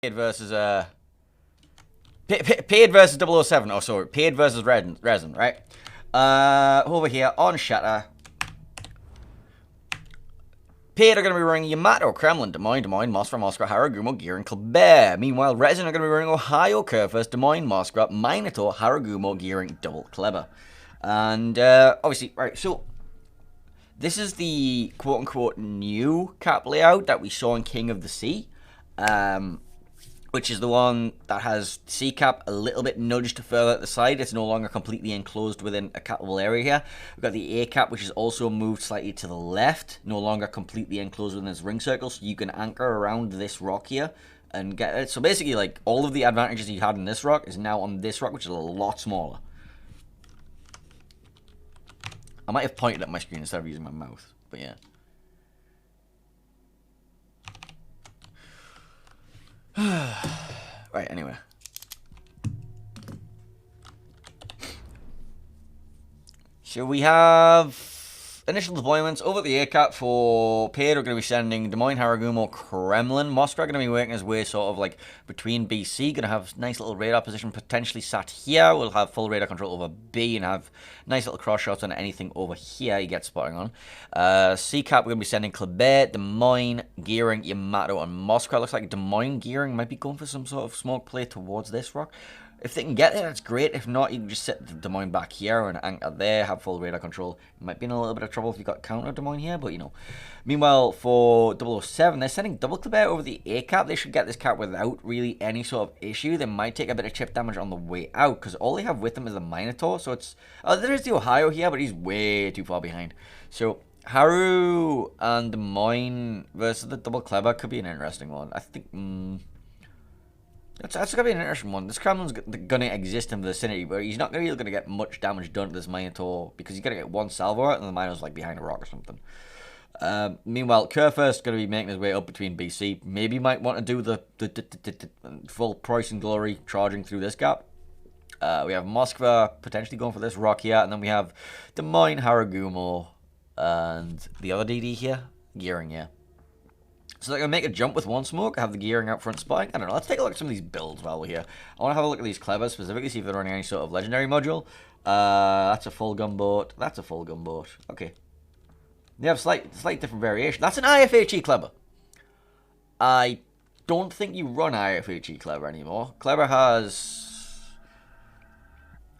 Paid versus Paid versus 007. Oh, sorry, Paid versus Resin, right? Over here on Shatter, Paid are going to be running Yamato, Kremlin, Des Moines, Moscow, Haragumo, Gear, and Colbert. Meanwhile, Resin are going to be running Ohio, Kurfürst, Des Moines, Moscow, Minotaur, Haragumo, Gearing, Double Clever. And obviously, right, so this is the quote-unquote new cap layout that we saw in King of the Sea. Which is the one that has C cap a little bit nudged further at the side. It's no longer completely enclosed within a capable area here. We've got the A cap, which is also moved slightly to the left, no longer completely enclosed within this ring circle, so you can anchor around this rock here and get it. So basically, like, all of the advantages you had in this rock is now on this rock, which is a lot smaller. I might have pointed at my screen instead of using my mouth, but yeah. Right, anyway. So we have initial deployments over the ACAP for Paid. We're going to be sending Des Moines, Haragumo, Kremlin. Moscow are going to be working his way sort of like between BC. Going to have nice little radar position potentially sat here. We'll have full radar control over B and have nice little cross shots on anything over here you get spotting on. CCAP, we're going to be sending Colbert, Des Moines, Gearing, Yamato, and Moscow. It looks like Des Moines Gearing might be going for some sort of smoke play towards this rock. If they can get there, that's great. If not, you can just set Des Moines back here and anchor there, have full radar control. You might be in a little bit of trouble if you got counter Des Moines here, but you know. Meanwhile, for 007, they're sending double Colbert over the A cap. They should get this cap without really any sort of issue. They might take a bit of chip damage on the way out, because all they have with them is the Minotaur. So it's... Oh, there is the Ohio here, but he's way too far behind. So Haru and Des Moines versus the double Clever could be an interesting one. I think... That's going to be an interesting one. This Kremlin's going to exist in the vicinity, but he's not really going to get much damage done to this Minotaur, because he's going to get one salvo out, and the Minotaur's like behind a rock or something. Meanwhile, Kurfürst going to be making his way up between BC. Maybe might want to do the full price and glory charging through this gap. We have Moskva potentially going for this rock here, and then we have Des Moines, Haragumo, and the other DD here, Gearing, yeah. So they're going to make a jump with one smoke, have the Gearing out front spotting. I don't know, let's take a look at some of these builds while we're here. I want to have a look at these Clevers, specifically see if they're running any sort of legendary module. That's a full gunboat. That's a full gunboat. Okay. They have slight different variation. That's an IFHE Clever. I don't think you run IFHE Clever anymore. Clever has...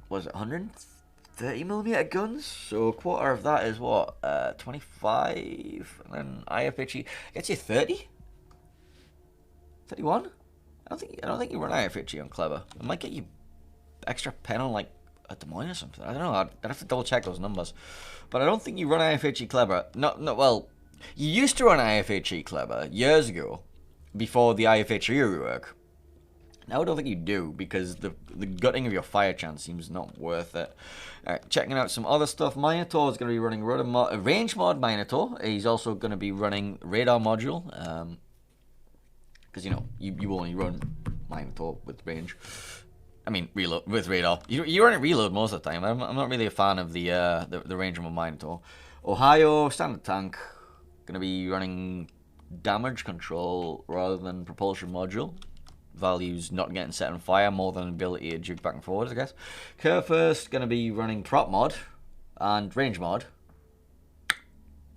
was it 130mm guns? So a quarter of that is what? 25? And then IFHE gets you 30? 31? I don't think you run IFHE on Clever. It might get you extra pen on like a Des Moines or something. I don't know. I'd have to double check those numbers. But I don't think you run IFHE Clever. No, well, you used to run IFHE Clever years ago, before the IFHE rework. Now I don't think you do, because the gutting of your fire chance seems not worth it. Alright, checking out some other stuff. Minotaur is going to be running range mod Minotaur. He's also going to be running radar module. Because, you know, you only run Minotaur with range. I mean, reload with radar. You run it reload most of the time. I'm not really a fan of the range of a Minotaur. Ohio, standard tank. Going to be running damage control rather than propulsion module. Values not getting set on fire, more than ability to juke back and forwards, I guess. Kurfürst going to be running prop mod and range mod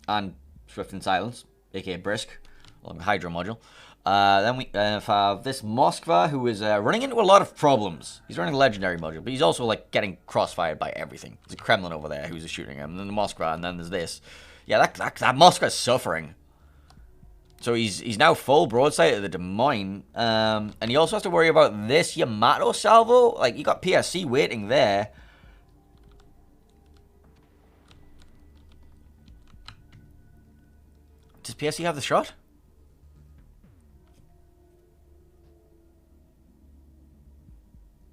and swift and silence, aka brisk, or hydro module. Then we have this Moskva, who is running into a lot of problems. He's running a legendary module, but he's also like getting crossfired by everything. There's a Kremlin over there who's shooting him, and then the Moskva, and then there's this. Yeah, that Moskva's suffering. So he's now full broadside of the Des Moines, and he also has to worry about this Yamato salvo. Like, you got PSC waiting there. Does PSC have the shot?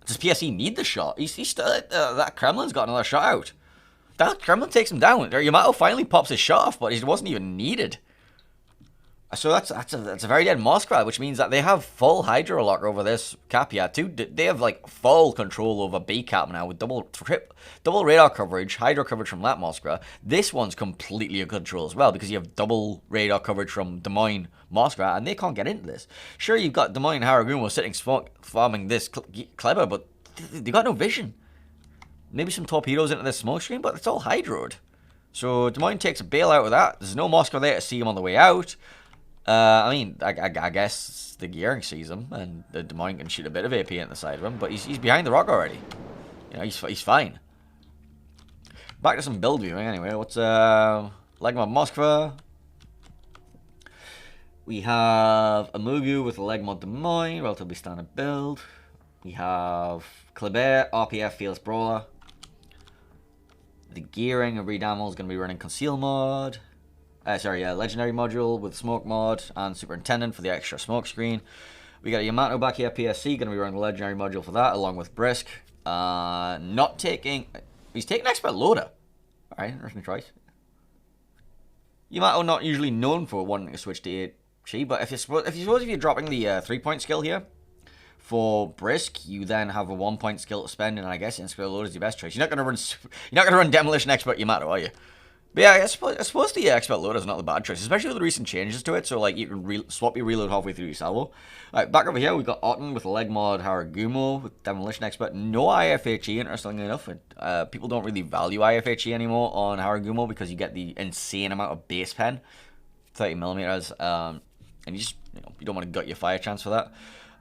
Does PSC need the shot? He's still, that Kremlin's got another shot out. That Kremlin takes him down. Yamato finally pops his shot off, but it wasn't even needed. So that's a very dead Moskva, which means that they have full Hydro lock over this cap here too. They have like full control over B cap now with double radar coverage, Hydro coverage from that Moskva. This one's completely in control as well because you have double radar coverage from Des Moines Moskva, and they can't get into this. Sure, you've got Des Moines Haragumo sitting farming this Kleber, but they got no vision. Maybe some torpedoes into this smoke screen, but it's all hydroed. So Des Moines takes a bailout with that. There's no Moskva there to see him on the way out. I mean, I guess the gearing sees him, and the Des Moines can shoot a bit of AP into the side of him, but he's behind the rock already. You know, he's fine. Back to some build viewing anyway. What's Legma Moskva? We have Amugu with Legma Des Moines, relatively standard build. We have Kleber, RPF, Fearless Brawler. The gearing of Redamel is going to be running Conceal mod. Legendary module with Smoke mod and Superintendent for the extra smoke screen. We got Yamato back here, PSC, going to be running the Legendary module for that, along with Brisk. He's taking Expert Loader. Alright, interesting choice. Yamato not usually known for wanting to switch to HE, but if you're dropping the 3-point skill here for Brisk, you then have a 1-point skill to spend, and I guess Expert Loader is your best choice. You're not gonna run Demolition Expert Yamato, are you? But yeah, I suppose the Expert Loader is not the bad choice, especially with the recent changes to it. So like you can swap your reload halfway through your salvo. Alright, back over here we've got Otten with Leg Mod Haragumo with Demolition Expert. No IFHE, interestingly enough. People don't really value IFHE anymore on Haragumo because you get the insane amount of base pen, 30mm, and you don't want to gut your fire chance for that.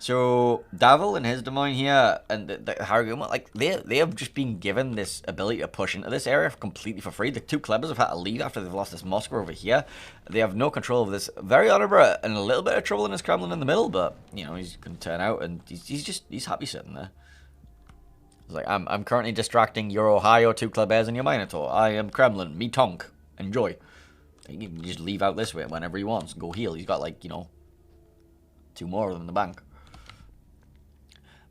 So Davil and his Des Moines here and the Haragumo, like they have just been given this ability to push into this area completely for free. The two Klebers have had to leave after they've lost this Moskva over here. They have no control of this. Very Honorable and a little bit of trouble in his Kremlin in the middle, but you know he's gonna turn out and he's happy sitting there. He's like, I'm currently distracting your Ohio, two Klebers and your Minotaur. I am Kremlin, me Tonk. Enjoy. He can just leave out this way whenever he wants and go heal. He's got like, you know, 2 more of them in the bank.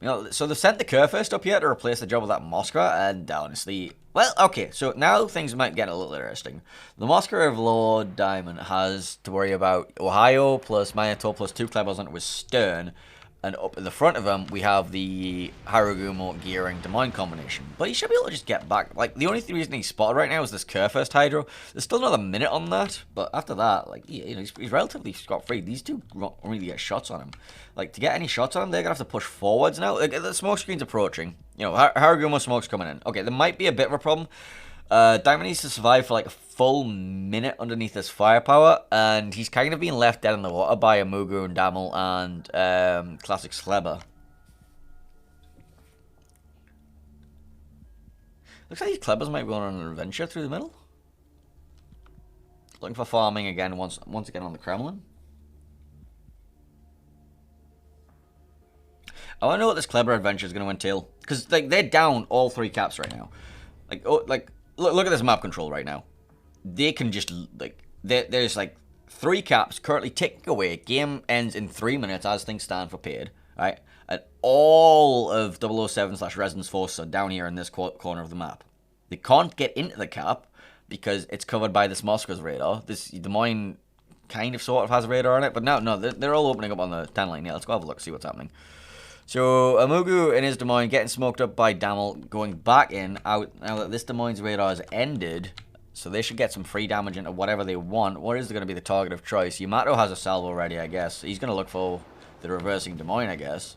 You know, so they've sent the Kerfist up here to replace the job of that Moskva, and honestly, well, okay, so now things might get a little interesting. The Moskva of Lord Diamond has to worry about Ohio plus Minotaur plus 2 Klebers onto his stern, and up at the front of him, we have the Haragumo gearing Des Moines combination. But he should be able to just get back. Like, the only reason he's spotted right now is this Kerfist Hydro. There's still another minute on that, but after that, like, you know, he's relatively scot-free. These two don't really get shots on him. Like, to get any shots on him, they're going to have to push forwards now. Like, the smoke screen's approaching. You know, Haragumo smoke's coming in. Okay, there might be a bit of a problem. Diamond needs to survive for like a full minute underneath this firepower, and he's kind of being left dead in the water by Amugu and Damel and Classic Sleber. Looks like these Klebers might be going on an adventure through the middle. Looking for farming again once again on the Kremlin. I want to know what this Kleber adventure is going to entail, because like they're down all 3 caps right now. Look at this map control right now. They can just, like, there's like 3 caps currently ticking away. Game ends in 3 minutes as things stand for paid, right? And all of 007/RESIN's forces are down here in this corner of the map. They can't get into the cap because it's covered by this Moskva's radar. This Des Moines kind of sort of has a radar on it, but no, they're all opening up on the 10 line. Yeah, let's go have a look, see what's happening. So, Amugu and his Des Moines getting smoked up by Damel, going back out now that this Des Moines radar has ended. So they should get some free damage into whatever they want. What is going to be the target of choice? Yamato has a salvo ready, I guess. He's going to look for the reversing Des Moines, I guess.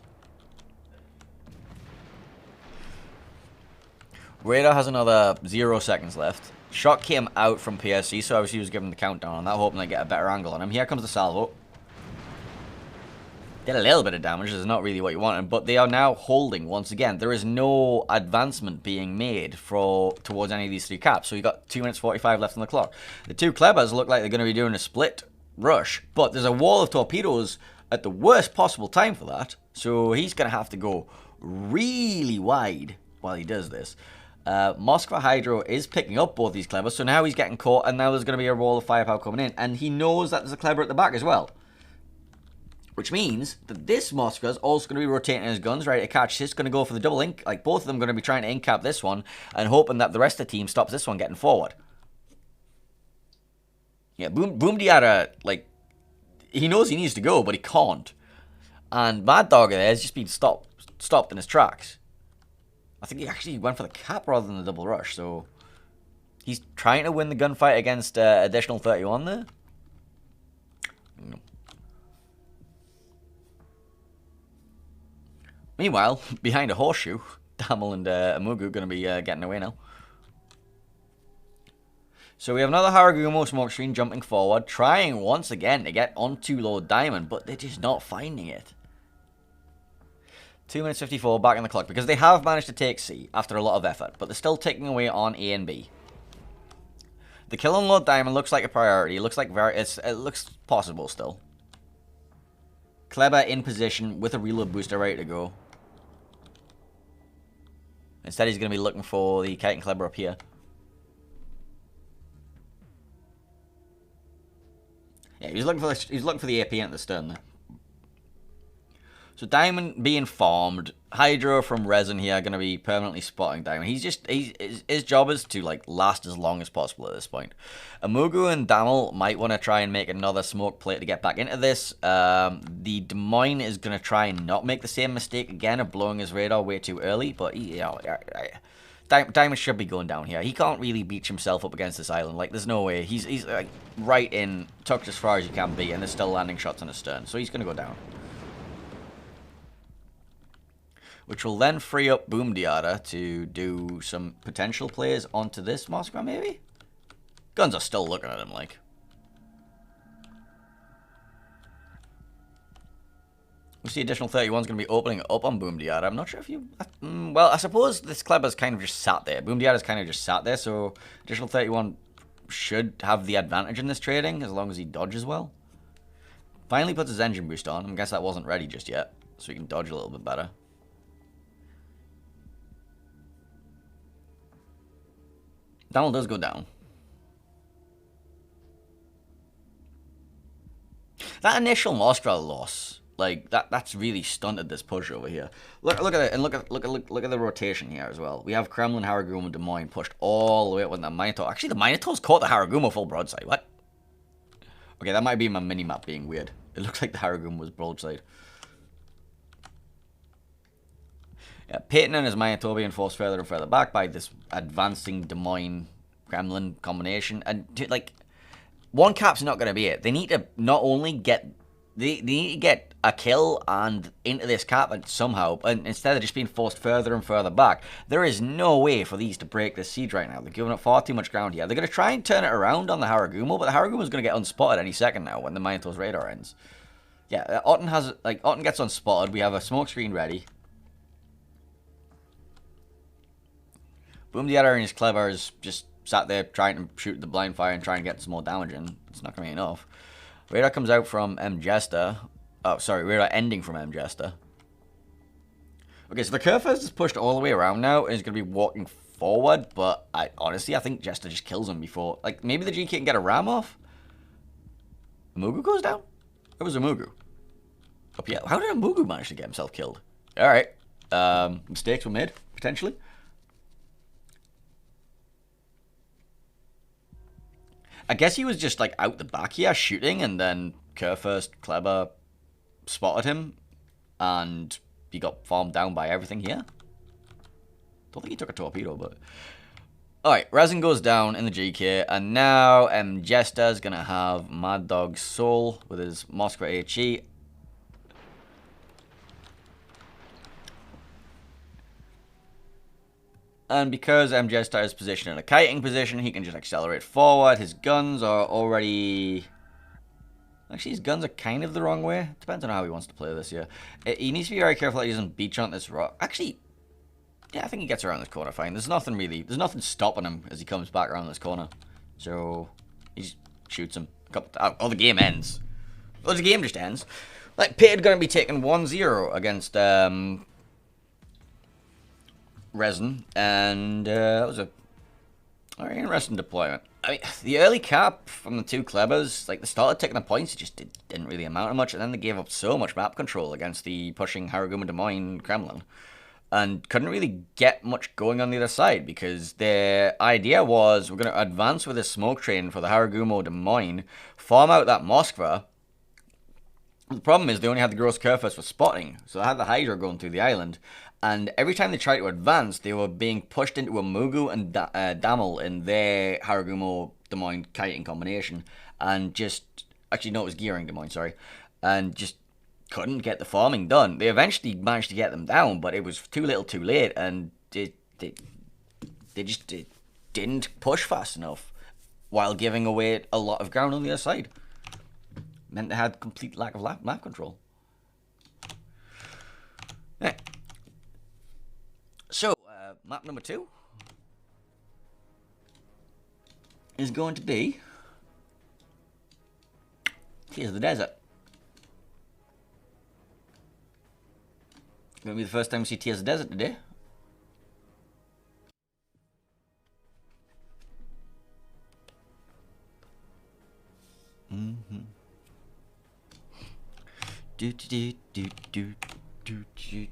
Radar has another 0 seconds left. Shot came out from PSC, so obviously he was giving the countdown on that, hoping to get a better angle on him. Here comes the salvo. Did a little bit of damage, this is not really what you wanted, but they are now holding once again. There is no advancement being made towards any of these 3 caps, so you got 2 minutes 45 left on the clock. The 2 Klebers look like they're going to be doing a split rush, but there's a wall of torpedoes at the worst possible time for that, so he's going to have to go really wide while he does this. Moskva Hydro is picking up both these Klebers, so now he's getting caught, and now there's going to be a wall of firepower coming in, and he knows that there's a Kleber at the back as well. Which means that this Moskva is also going to be rotating his guns, ready to catch this. Going to go for the double ink. Like, both of them going to be trying to ink cap this one and hoping that the rest of the team stops this one getting forward. Yeah, Boomdi had a, like, he knows he needs to go, but he can't. And Mad Dog there has just been stopped in his tracks. I think he actually went for the cap rather than the double rush, so he's trying to win the gunfight against additional 31 there. No. Meanwhile, behind a horseshoe, Damel and Amugu going to be getting away now. So we have another Haragumo smoke screen jumping forward, trying once again to get onto Lord Diamond, but they're just not finding it. 2 minutes 54 back on the clock, because they have managed to take C after a lot of effort, but they're still ticking away on A and B. The kill on Lord Diamond looks like a priority. It looks like it looks possible still. Kleber in position with a reload booster ready to go. Instead, he's going to be looking for the Kite and Kleber up here. Yeah, he's looking for the AP at the stern there. So Diamond being farmed, Hydro from Resin here are going to be permanently spotting Diamond. His job is to like last as long as possible at this point. Amugu and Damel might want to try and make another smoke plate to get back into this. The Des Moines is going to try and not make the same mistake again of blowing his radar way too early, but Diamond should be going down here. He can't really beach himself up against this island. Like, there's no way. He's like right in, tucked as far as he can be, and there's still landing shots on his stern, so he's going to go down. Which will then free up Boom Diada to do some potential plays onto this Moskva, maybe? Guns are still looking at him like. We see additional 31's going to be opening up on Boom Diada. I'm not sure if you... well, I suppose this Kleber's kind of just sat there. Boom Diada's kind of just sat there, so additional 31 should have the advantage in this trading, as long as he dodges well. Finally puts his engine boost on. I guess that wasn't ready just yet, so he can dodge a little bit better. Donald does go down. That initial Moskva loss, like that's really stunted this push over here. Look at it, and look at the rotation here as well. We have Kremlin, Haragumo, and Des Moines pushed all the way up with the Minotaur. Actually, the Minotaur's caught the Haragumo full broadside. What? Okay, that might be my mini-map being weird. It looks like the Haragumo was broadside. Yeah, Peyton and his Minotaur being forced further and further back by this advancing Des Moines Kremlin combination. And, like, one cap's not going to be it. They need to not only get... They need to get a kill and into this cap and somehow, and instead of just being forced further and further back, there is no way for these to break this siege right now. They're giving up far too much ground here. They're going to try and turn it around on the Haragumo, but the Haragumo is going to get unspotted any second now when the Minotaur's radar ends. Yeah, Otten gets unspotted. We have a smoke screen ready. Boom Diada and his Kleber is just sat there trying to shoot the blind fire and try and get some more damage in. It's not going to be enough. Radar comes out from M. Jester. Oh, sorry, radar ending from M. Jester. Okay, so the Kerfest is pushed all the way around now and is going to be walking forward, but honestly, I think Jester just kills him before. Like, maybe the GK can get a ram off? Amugu goes down? It was Amugu. Up here. How did Amugu manage to get himself killed? Alright. Mistakes were made, potentially. I guess he was just like out the back here shooting, and then Kerfest, Kleber spotted him, and he got farmed down by everything here. Don't think he took a torpedo, but... Alright, Resin goes down in the GK, and now Jester's going to have Mad Dog's Soul with his Moskva HE. And because Jester is positioned in a kiting position, he can just accelerate forward. His guns are already... Actually, his guns are kind of the wrong way. Depends on how he wants to play this here. He needs to be very careful that he doesn't beach on this rock. Actually, yeah, I think he gets around this corner fine. There's nothing stopping him as he comes back around this corner. So, he just shoots him. Oh, the game ends. Well, the game just ends. Like, Peyton going to be taking 1-0 against... Resin, and that was a very interesting deployment. I mean, the early cap from the two Klebers, like, they started taking the points, it just didn't really amount to much, and then they gave up so much map control against the pushing Haragumo Des Moines Kremlin, and couldn't really get much going on the other side, because their idea was, we're going to advance with a smoke train for the Haragumo Des Moines, farm out that Moskva, The problem is they only had the gross Kerfuffle for spotting, so they had the Hydra going through the island, and every time they tried to advance, they were being pushed into a Mugu and Damel in their Haragumo Des Moines kiting combination, and just actually no, it was Gearing Des Moines, sorry, and just couldn't get the farming done. They eventually managed to get them down, but it was too little, too late, and they just didn't push fast enough, while giving away a lot of ground on the other side. Meant they had complete lack of map control. Yeah. So, map number 2 is going to be Tears of the Desert. Going to be the first time we see Tears of the Desert today. Do do do do do do.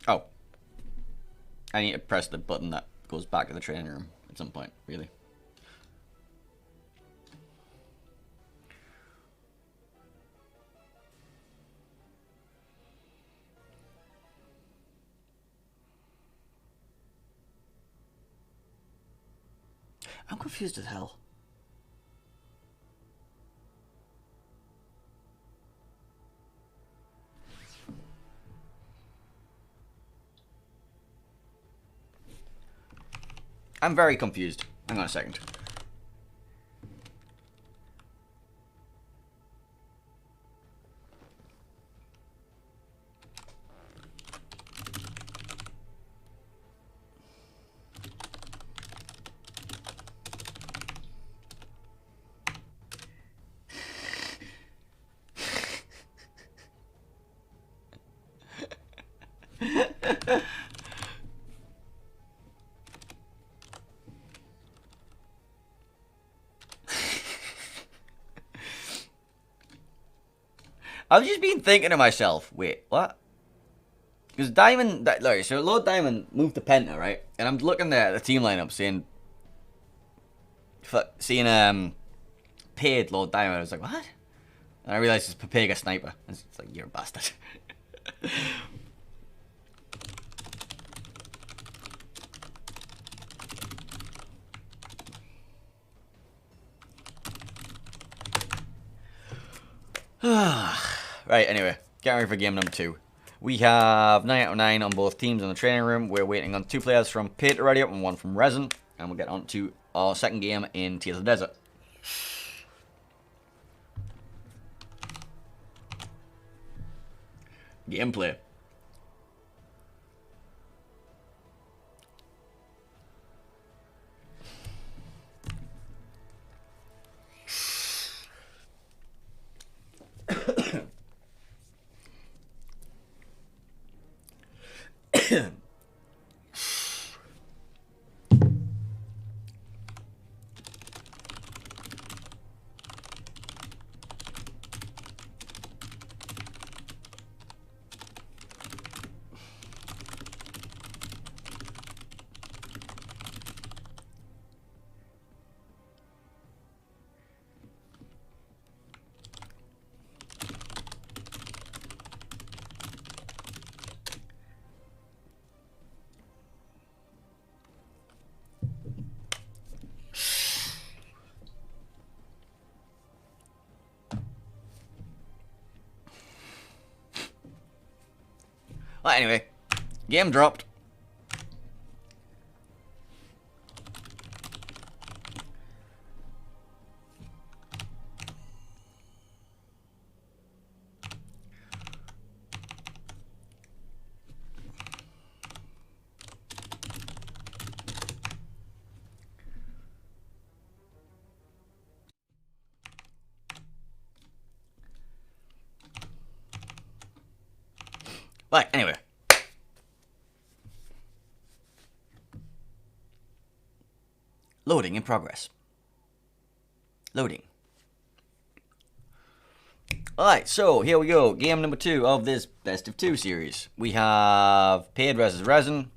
Oh. I need to press the button that goes back to the training room at some point, really. I'm confused as hell. I'm very confused. Hang on a second. I've just been thinking to myself, wait, what? Because Diamond, so Lord Diamond moved to Penta, right? And I'm looking there at the team lineup, seeing paid Lord Diamond. I was like, what? And I realized it's Papega Sniper. It's like, you're a bastard. Right, anyway, getting ready for game number 2. We have 9 out of 9 on both teams in the training room. We're waiting on 2 players from Pate to ready up and 1 from RESIN. And we'll get on to our second game in Tears of the Desert. Gameplay. Well, anyway, game dropped. Right, anyway. Loading in progress. Loading. Alright, so here we go. Game number 2 of this best of 2 series. We have Paid versus Resin.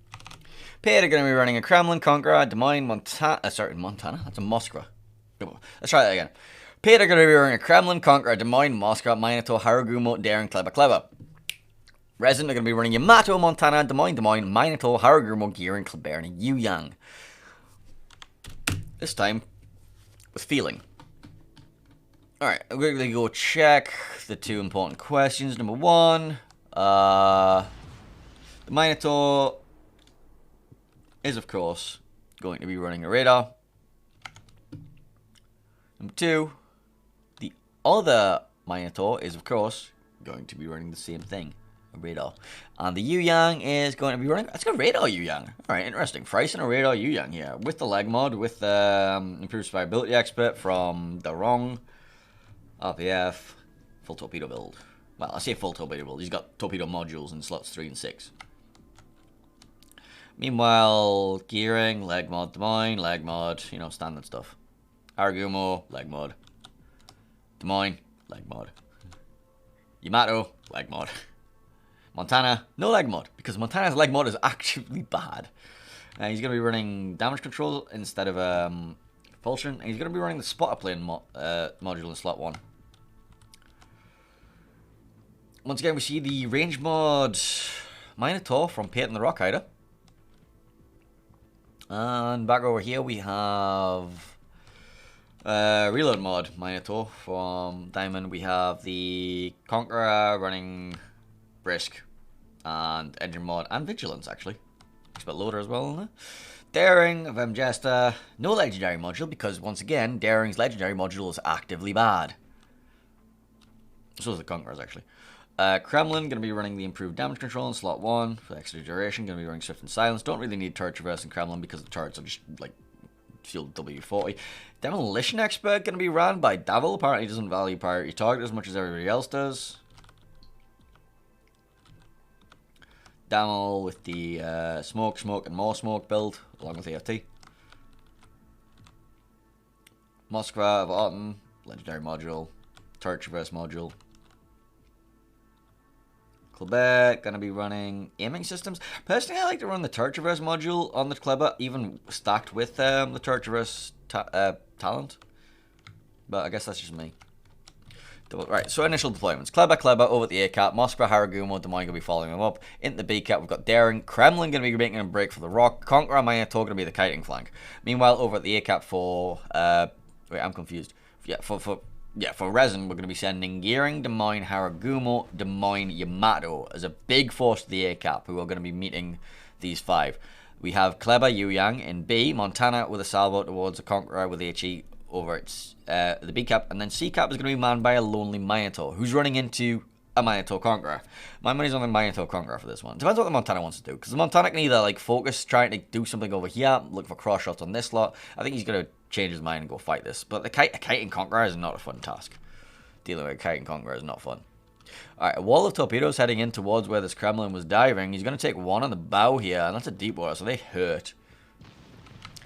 Paid are going to be running a Kremlin, Conqueror, Des Moines, Montana. Sorry, Montana? That's a Moskva. Let's try that again. Paid are going to be running a Kremlin, Conqueror, Des Moines, Moscow, Minato, Haragumo, Daring, Clever. Resin are going to be running Yamato, Montana, Des Moines, Minato, Haragumo, Gearing, Kleber, and Yuyang. This time, with feeling. Alright, we're going to go check the 2 important questions. Number 1, the Minato is, of course, going to be running a radar. Number 2, the other Minato is, of course, going to be running the same thing. Radar. And the Yuyang is going to be running. It's got a radar Yuyang. Alright, interesting. Price and a radar Yuyang here. With the leg mod, with the improved survivability expert from the wrong RPF. Full torpedo build. Well, I say full torpedo build. He's got torpedo modules in slots 3 and 6. Meanwhile, gearing, leg mod, Des Moines, leg mod, you know, standard stuff. Haragumo, leg mod. Des Moines, leg mod. Yamato, leg mod. Montana, no leg mod, because Montana's leg mod is actually bad. He's going to be running damage control instead of propulsion, and he's going to be running the spotter plane module in slot 1. Once again, we see the range mod Minotaur from Peyton the Rock Hider. And back over here we have reload mod Minotaur from Diamond. We have the Conqueror running Brisk and engine mod and vigilance, actually. Expert loader as well, isn't it? Daring of M Jester, no legendary module, because once again Daring's legendary module is actively bad. So is the Conqueror's, actually. Kremlin going to be running the improved damage control in slot 1 for extra duration. Going to be running Swift and Silence. Don't really need turret traverse in Kremlin because the turrets are just like shield W40. Demolition expert going to be ran by Davil. Apparently doesn't value priority target as much as everybody else does. Damel with the smoke, and more smoke build, along with AFT. Moskva of Autumn, legendary module, turret traverse module. Kleber gonna be running aiming systems. Personally, I like to run the turret traverse module on the Kleber, even stacked with the turret traverse talent. But I guess that's just me. Right, so initial deployments. Kleber over at the A cap. Moskva, Haragumo, Des Moines going to be following them up. Into the B cap, we've got Daring. Kremlin going to be making a break for the Rock. Conqueror, Minato going to be the kiting flank. Meanwhile, over at the A cap for... wait, I'm confused. Yeah, for Resin, we're going to be sending Gearing, Des Moines, Haragumo, Des Moines, Yamato as a big force to the A cap, who are going to be meeting these 5. We have Kleber, Yuyang in B. Montana with a salvo towards the Conqueror with HE over its the B cap, and then C cap is going to be manned by a lonely Minato who's running into a Minato Conqueror. My money's on the Minato Conqueror for this one. Depends what the Montana wants to do, because the Montana can either like focus trying to do something over here, look for cross shots on this slot. I think he's going to change his mind and go fight this, but a kiting Conqueror is not a fun task. Dealing with a kiting Conqueror is not fun. Alright, a wall of torpedoes heading in towards where this Kremlin was diving. He's going to take one on the bow here, and that's a deep water, so they hurt.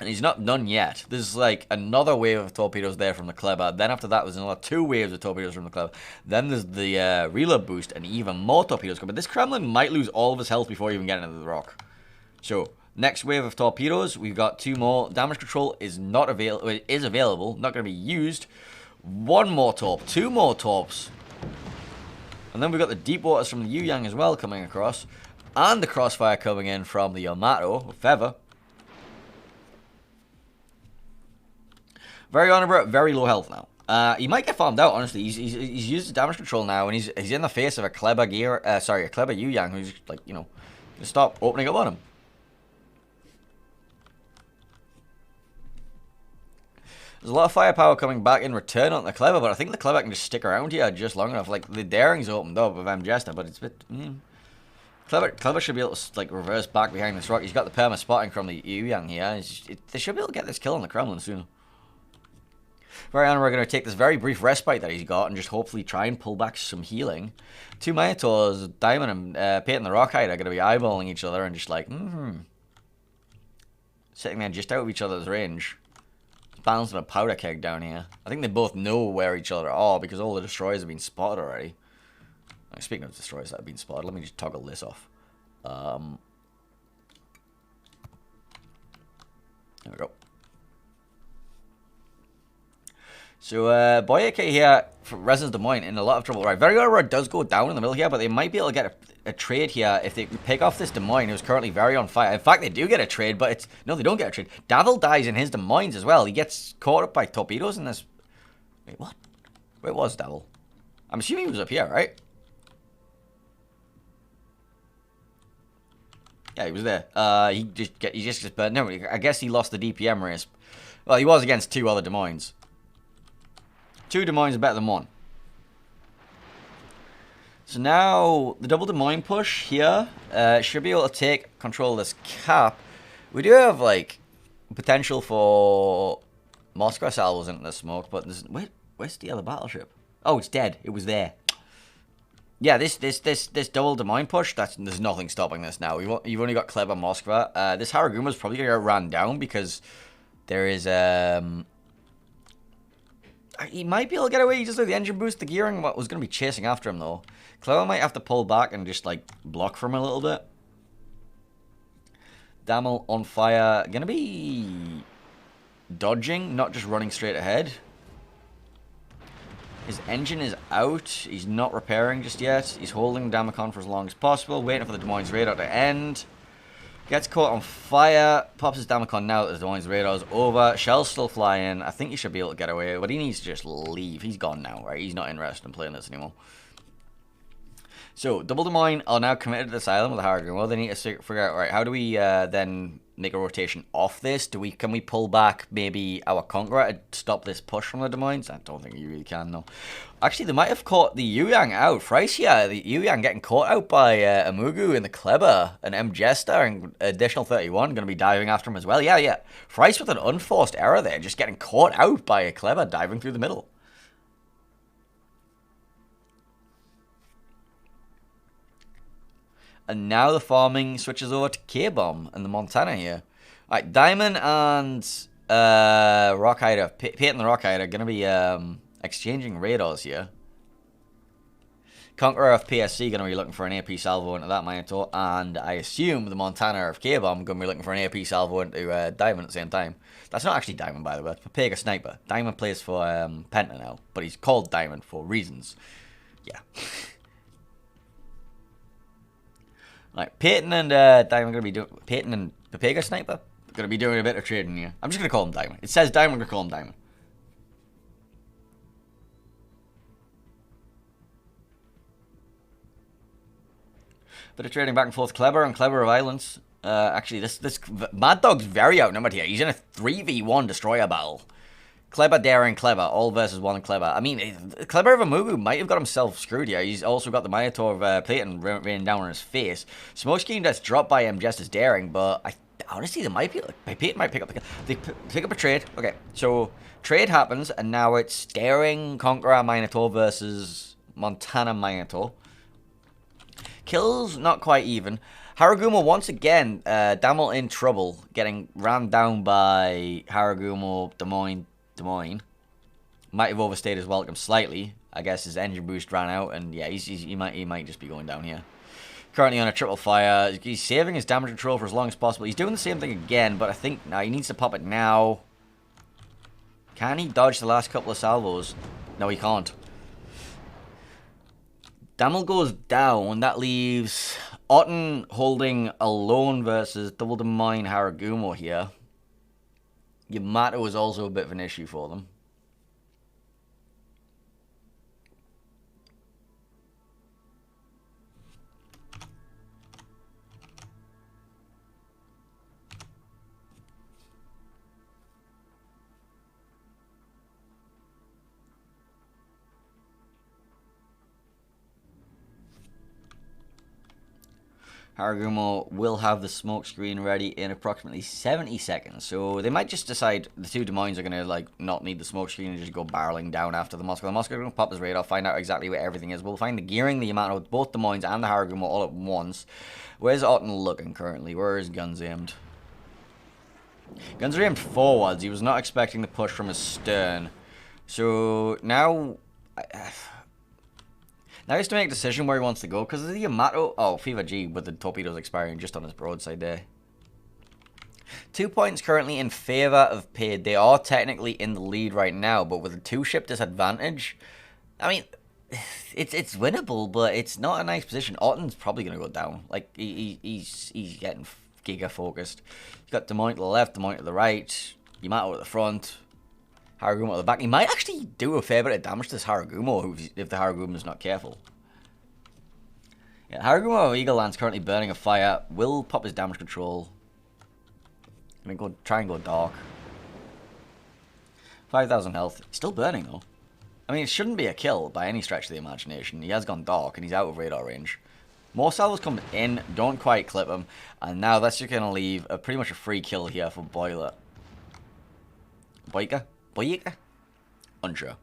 And he's not done yet. There's like another wave of torpedoes there from the Kleber. Then after that, there's another 2 waves of torpedoes from the Kleber. Then there's the reload boost and even more torpedoes come. But this Kremlin might lose all of his health before even getting into the Rock. So, next wave of torpedoes. We've got 2 more. Damage control is not available. It is available. Not going to be used. 1 more torp. 2 more torps. And then we've got the deep waters from the Yuyang as well coming across. And the crossfire coming in from the Yamato, Feather. Very honorable, very low health now. He might get farmed out, honestly. He's used his damage control now, and he's in the face of a clever a clever Yu Yang who's like, you know, gonna stop opening up on him. There's a lot of firepower coming back in return on the clever, but I think the clever can just stick around here just long enough. Like the daring's opened up with Jester, but it's a bit. Clever should be able to like reverse back behind this rock. He's got the perma spotting from the Yu Yang here. They should be able to get this kill on the Kremlin sooner. Right on, we're going to take this very brief respite that he's got and just hopefully try and pull back some healing. Two Minotaurs, Diamond and Peyton the Rockhide are going to be eyeballing each other and just like, sitting there just out of each other's range. Balancing a powder keg down here. I think they both know where each other are because all the destroyers have been spotted already. Speaking of destroyers that have been spotted, let me just toggle this off. There we go. So, Boyake here for Resin's Des Moines in a lot of trouble. Right, Very Road does go down in the middle here, but they might be able to get a trade here if they pick off this Des Moines, who's currently very on fire. In fact, they do get a trade, but it's... No, they don't get a trade. Davil dies in his Des Moines as well. He gets caught up by torpedoes in this... Wait, what? Where was Davil? I'm assuming he was up here, right? Yeah, he was there. He just gets burned. No, I guess he lost the DPM race. Well, he was against two other Des Moines. Two Des Moines are better than one. So now, the double Des Moines push here should be able to take control of this cap. We do have, like, potential for Moskva salvos into the smoke, but there's... Wait, where's the other battleship? Oh, it's dead. It was there. Yeah, this double Des Moines push, there's nothing stopping this now. You've only got clever Moskva. This Haraguma's probably going to get ran down because there is... He might be able to get away. He just like the engine boost, the gearing. What was going to be chasing after him though. Clever might have to pull back and just like block for him a little bit. Damel on fire. Going to be dodging, not just running straight ahead. His engine is out. He's not repairing just yet. He's holding Damacon for as long as possible, waiting for the Des Moines radar to end. Gets caught on fire. Pops his Damacon now that the Des Moines radar is over. Shell's still flying. I think he should be able to get away, but he needs to just leave. He's gone now, right? He's not interested in playing this anymore. So, Double Des Moines are now committed to this island with the Harrigan. Well, they need to figure out, right, how do we then make a rotation off this? Can we pull back maybe our Conqueror to stop this push from the Des Moines? I don't think you really can, no. Actually, they might have caught the Yu Yang out. Thrice here, the Yu Yang getting caught out by Amugu and the Kleber and M. Jester and additional 31 going to be diving after him as well. Yeah. Thrice with an unforced error there, just getting caught out by a Kleber diving through the middle. And now the farming switches over to K-Bomb and the Montana here. Alright, Diamond and Rockhider, Peyton the Rockhider are going to be exchanging radars here. Conqueror of PSC going to be looking for an AP salvo into that Minotaur. And I assume the Montana of K-Bomb going to be looking for an AP salvo into Diamond at the same time. That's not actually Diamond, by the way. It's Papega Sniper. Diamond plays for Penta now. But he's called Diamond for reasons. Yeah. Like Peyton and Diamond gonna be doing Peyton and Papega Sniper gonna be doing a bit of trading here. I'm just gonna call him Diamond. It says Diamond, I'm gonna call him Diamond. Bit of trading back and forth. Clever and Clever of Violence. Actually, this Mad Dog's very outnumbered here. He's in a 3v1 destroyer battle. Clever, Daring, Clever, all versus one Clever. I mean, Clever of Amugu might have got himself screwed here. He's also got the Minotaur of Peyton raining down on his face. Smokescreen that's dropped by him just as Daring, but honestly, they might be. Peyton might pick up. They pick up a trade. Okay, so trade happens, and now it's Daring, Conqueror, Minotaur versus Montana Minotaur. Kills not quite even. Haragumo once again, Damel in trouble, getting ran down by Haragumo, Des Moines. Might have overstayed his welcome slightly. I guess his engine boost ran out, and yeah, he might just be going down here. Currently on a triple fire. He's saving his damage control for as long as possible. He's doing the same thing again, but I think now he needs to pop it now. Can he dodge the last couple of salvos? No, he can't. Damel goes down. That leaves Otten holding alone versus Double Des Moines Haragumo here. Yamato is also a bit of an issue for them. Haragumo will have the smoke screen ready in approximately 70 seconds. So they might just decide the two Des Moines are going to like not need the smoke screen and just go barreling down after the Moscow. The Moscow are going to pop his radar, find out exactly where everything is. We'll find the gearing, the amount of both Des Moines and the Haragumo all at once. Where's Otten looking currently? Where is guns aimed? Guns are aimed forwards. He was not expecting the push from his stern. So now... Now he has to make a decision where he wants to go, because the Yamato... Oh, Fever G with the torpedoes expiring just on his broadside there. 2 points currently in favor of Paid. They are technically in the lead right now, but with a 2-ship disadvantage, I mean, it's winnable, but it's not a nice position. Otten's probably going to go down. Like, he's getting giga-focused. He's got Des Moines to the left, Des Moines to the right, Yamato at the front. Haragumo at the back. He might actually do a fair bit of damage to this Haragumo if the Haragumo's not careful. Yeah, Haragumo Eagle Land's currently burning a fire. Will pop his damage control. I'm gonna try and go dark. 5,000 health. He's still burning though. I mean, it shouldn't be a kill by any stretch of the imagination. He has gone dark and he's out of radar range. More salvos come in, don't quite clip him, and now that's just gonna leave pretty much a free kill here for Boiler. Boyka? Boyka? Unsure.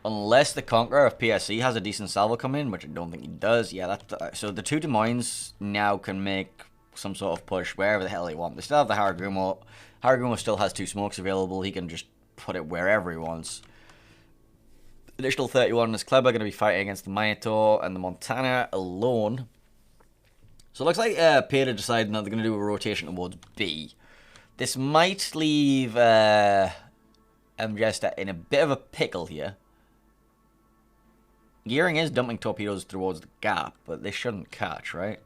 Unless the Conqueror of PSC has a decent salvo come in, which I don't think he does. Yeah, so the two Des Moines now can make some sort of push wherever the hell they want. They still have the Haragumo. Haragumo still has 2 smokes available. He can just put it wherever he wants. Additional 31 in his club are going to be fighting against the Minotaur and the Montana alone. So it looks like Peter decided that they're going to do a rotation towards B. This might leave MJester in a bit of a pickle here. Gearing is dumping torpedoes towards the gap, but they shouldn't catch, right?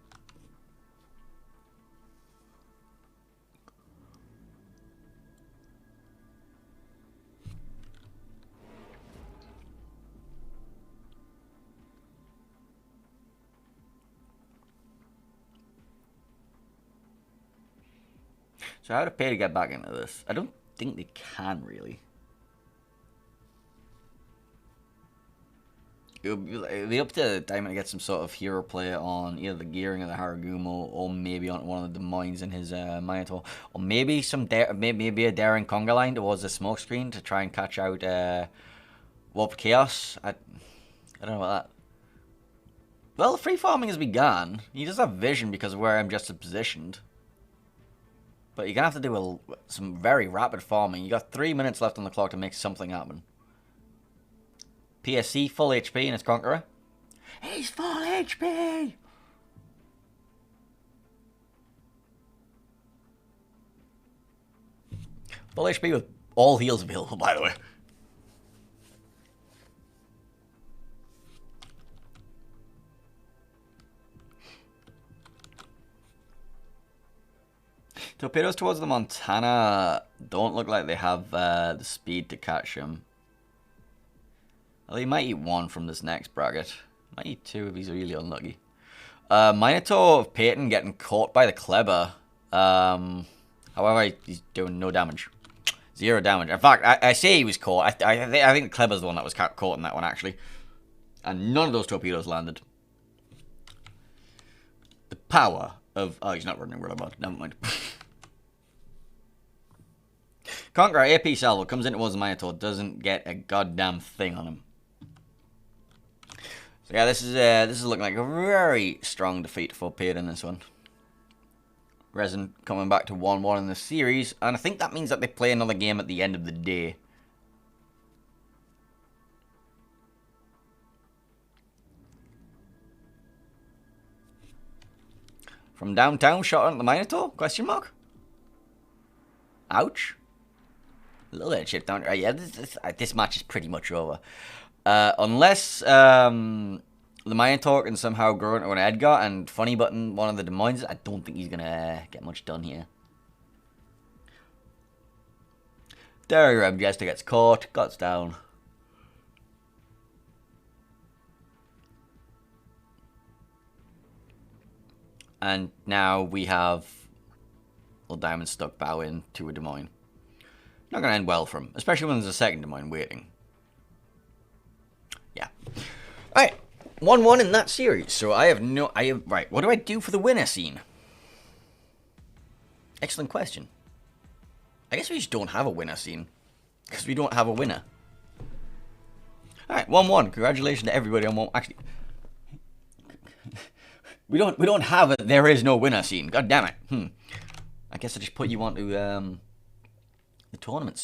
So how to pay to get back into this? I don't think they can, really. It'll be up to Diamond to get some sort of hero play on either the gearing of the Haragumo or maybe on one of the Des Moines in his Minotaur. Or maybe maybe a daring conga line towards the smoke screen to try and catch out Warped Chaos. I don't know about that. Well, free farming has begun. He does have vision because of where I'm just positioned. But you're going to have to do some very rapid farming. You got 3 minutes left on the clock to make something happen. PSC, full HP in his Conqueror. He's full HP! Full HP with all heals available, by the way. Torpedoes towards the Montana don't look like they have the speed to catch him. Well, he might eat 1 from this next bracket. Might eat 2 if he's really unlucky. Minotaur of Peyton getting caught by the Kleber. However, he's doing no damage. 0 damage. In fact, I say he was caught. I think the Kleber's the one that was caught in that one, actually. And none of those torpedoes landed. The power of... Oh, he's not running real about. Never mind. Conqueror AP salvo comes in towards the Minotaur, doesn't get a goddamn thing on him. So yeah, this is looking like a very strong defeat for Paid in this one. RESIN coming back to 1-1 in the series, and I think that means that they play another game at the end of the day. From downtown, shot on the Minotaur? Question mark? Ouch. A little bit of chip down. Right, yeah, this match is pretty much over. Unless the Minotaur can somehow grow into an Edgar and funny button one of the Des Moines, I don't think he's going to get much done here. There, Jester gets caught, guts down. And now we have Old Diamond stuck bow in to a Des Moines. Not going to end well for him, especially when there's a second Des Moines waiting. Yeah. Alright, 1-1 in that series. So right, what do I do for the winner scene? Excellent question. I guess we just don't have a winner scene. Because we don't have a winner. Alright, 1-1. Congratulations to everybody on 1. Actually, we don't have a there is no winner scene. God damn it. I guess I just put you onto the tournament scene.